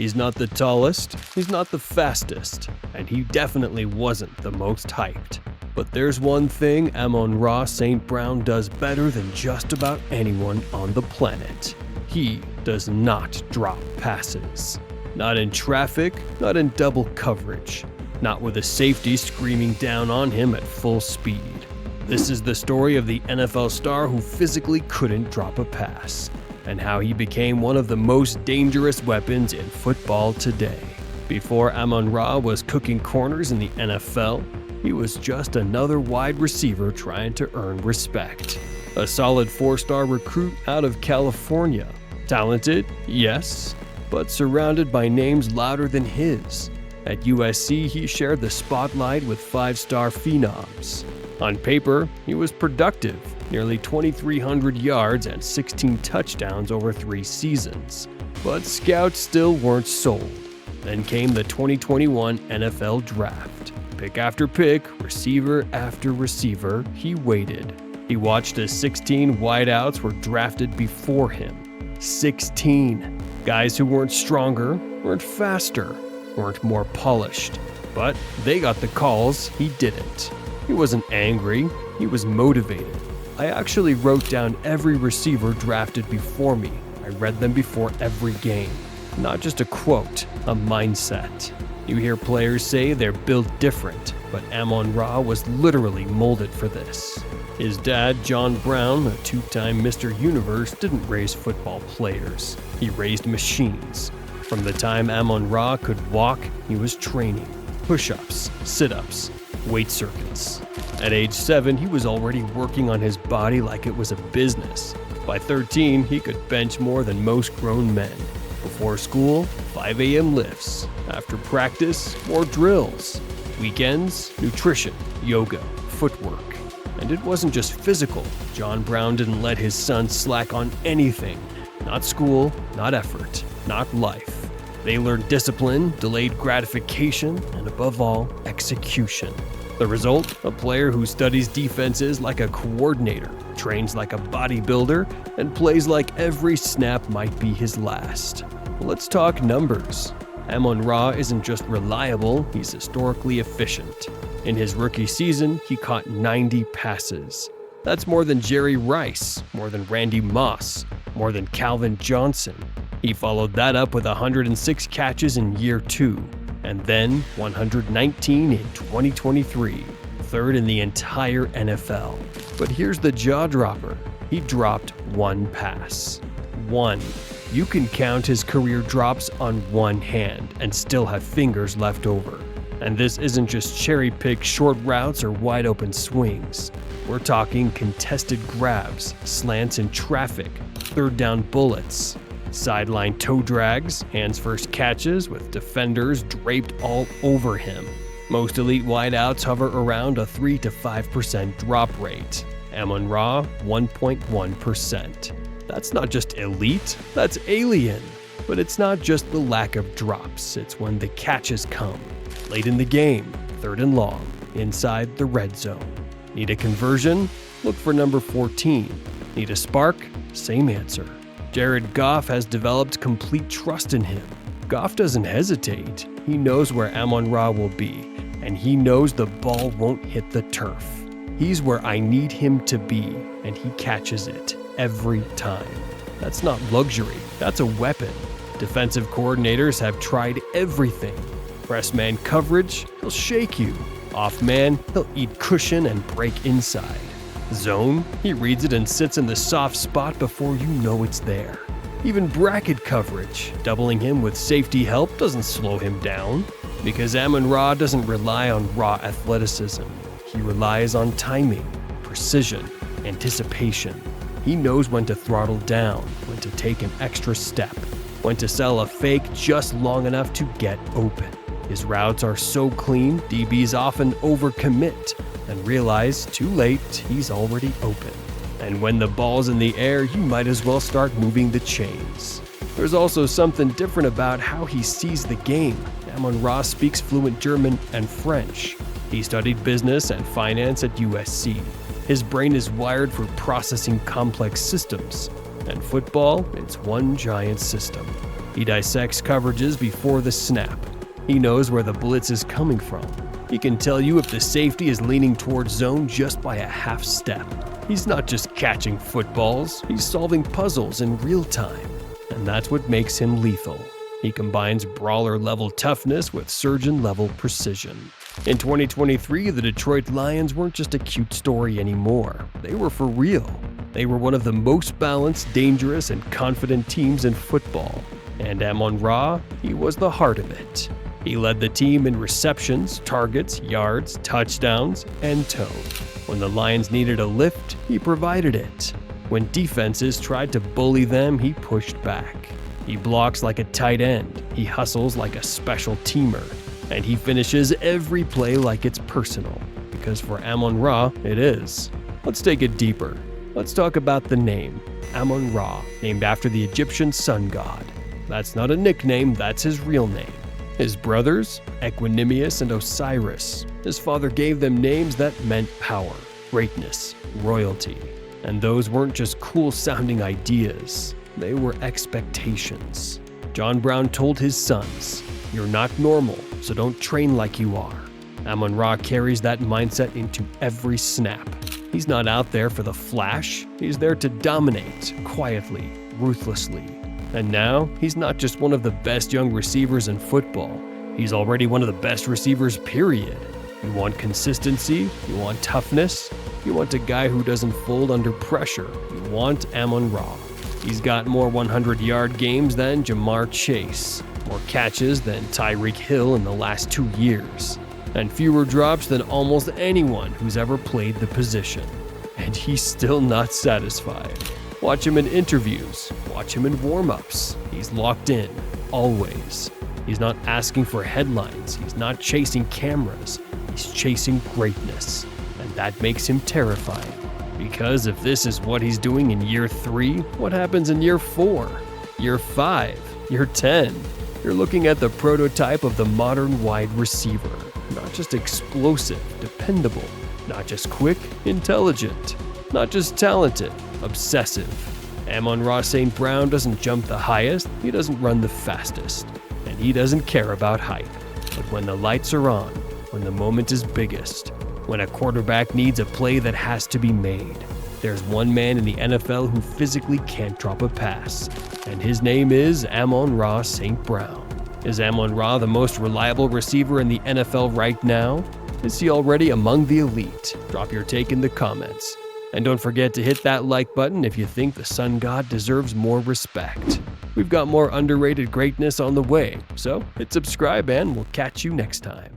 He's not the tallest, he's not the fastest, and he definitely wasn't the most hyped. But there's one thing Amon-Ra St. Brown does better than just about anyone on the planet. He does not drop passes. Not in traffic, not in double coverage, not with a safety screaming down on him at full speed. This is the story of the NFL star who physically couldn't drop a pass, and how he became one of the most dangerous weapons in football today. Before Amon-Ra was cooking corners in the NFL, he was just another wide receiver trying to earn respect. A solid 4-star recruit out of California. Talented, yes, but surrounded by names louder than his. At USC, he shared the spotlight with 5-star phenoms. On paper, he was productive, nearly 2,300 yards and 16 touchdowns over 3 seasons. But scouts still weren't sold. Then came the 2021 NFL Draft. Pick after pick, receiver after receiver, he waited. He watched as 16 wideouts were drafted before him. 16. Guys who weren't stronger, weren't faster, weren't more polished. But they got the calls, he didn't. He wasn't angry, he was motivated. I actually wrote down every receiver drafted before me. I read them before every game. Not just a quote, a mindset. You hear players say they're built different, but Amon-Ra was literally molded for this. His dad, John Brown, a 2-time Mr. Universe, didn't raise football players. He raised machines. From the time Amon-Ra could walk, he was training. Push-ups, sit-ups, weight circuits. At age 7, he was already working on his body like it was a business. By 13, he could bench more than most grown men. Before school, 5 a.m. lifts. After practice, more drills. Weekends, nutrition, yoga, footwork. And it wasn't just physical. John Brown didn't let his son slack on anything. Not school, not effort, not life. They learned discipline, delayed gratification, and above all, execution. The result? A player who studies defenses like a coordinator, trains like a bodybuilder, and plays like every snap might be his last. Let's talk numbers. Amon-Ra isn't just reliable, he's historically efficient. In his rookie season, he caught 90 passes. That's more than Jerry Rice, more than Randy Moss, more than Calvin Johnson. He followed that up with 106 catches in year 2, and then 119 in 2023, third in the entire NFL. But here's the jaw-dropper. He dropped 1 pass. 1. You can count his career drops on one hand and still have fingers left over. And this isn't just cherry-picked short routes or wide-open swings. We're talking contested grabs, slants in traffic, third down bullets, sideline toe drags, hands-first catches with defenders draped all over him. Most elite wideouts hover around a 3 to 5% drop rate. Amon-Ra, 1.1%. That's not just elite, that's alien. But it's not just the lack of drops, it's when the catches come. Late in the game, 3rd and long, inside the red zone. Need a conversion? Look for number 14. Need a spark? Same answer. Jared Goff has developed complete trust in him. Goff doesn't hesitate. He knows where Amon-Ra will be, and he knows the ball won't hit the turf. He's where I need him to be, and he catches it every time. That's not luxury, that's a weapon. Defensive coordinators have tried everything. Press man coverage, he'll shake you. Off man, he'll eat cushion and break inside. Zone, he reads it and sits in the soft spot before you know it's there. Even bracket coverage, doubling him with safety help, doesn't slow him down. Because Amon-Ra doesn't rely on raw athleticism. He relies on timing, precision, anticipation. He knows when to throttle down, when to take an extra step, when to sell a fake just long enough to get open. His routes are so clean, DBs often overcommit and realize too late he's already open. And when the ball's in the air, you might as well start moving the chains. There's also something different about how he sees the game. Amon-Ra speaks fluent German and French. He studied business and finance at USC. His brain is wired for processing complex systems. And football, it's one giant system. He dissects coverages before the snap. He knows where the blitz is coming from. He can tell you if the safety is leaning towards zone just by a half step. He's not just catching footballs, he's solving puzzles in real time. And that's what makes him lethal. He combines brawler-level toughness with surgeon-level precision. In 2023, the Detroit Lions weren't just a cute story anymore. They were for real. They were one of the most balanced, dangerous, and confident teams in football. And Amon-Ra, he was the heart of it. He led the team in receptions, targets, yards, touchdowns, and tone. When the Lions needed a lift, he provided it. When defenses tried to bully them, he pushed back. He blocks like a tight end, he hustles like a special teamer, and he finishes every play like it's personal, because for Amon-Ra, it is. Let's take it deeper. Let's talk about the name, Amon-Ra, named after the Egyptian sun god. That's not a nickname, that's his real name. His brothers, Equanimous and Osiris, his father gave them names that meant power, greatness, royalty. And those weren't just cool-sounding ideas, they were expectations. John Brown told his sons, "You're not normal, so don't train like you are." Amon-Ra carries that mindset into every snap. He's not out there for the flash, he's there to dominate, quietly, ruthlessly. And now, he's not just one of the best young receivers in football, he's already one of the best receivers, period. You want consistency, you want toughness, you want a guy who doesn't fold under pressure, you want Amon-Ra. He's got more 100-yard games than Jamar Chase, more catches than Tyreek Hill in the last 2 years, and fewer drops than almost anyone who's ever played the position. And he's still not satisfied. Watch him in interviews, watch him in warm-ups. He's locked in, always. He's not asking for headlines, he's not chasing cameras, he's chasing greatness. And that makes him terrifying. Because if this is what he's doing in year 3, what happens in year 4, year 5, year 10? You're looking at the prototype of the modern wide receiver. Not just explosive, dependable. Not just quick, intelligent. Not just talented, obsessive. Amon-Ra St. Brown doesn't jump the highest, he doesn't run the fastest, and he doesn't care about hype. But when the lights are on, when the moment is biggest, when a quarterback needs a play that has to be made, there's one man in the NFL who physically can't drop a pass, and his name is Amon-Ra St. Brown. Is Amon-Ra the most reliable receiver in the NFL right now? Is he already among the elite? Drop your take in the comments. And don't forget to hit that like button if you think the sun god deserves more respect. We've got more underrated greatness on the way, so hit subscribe and we'll catch you next time.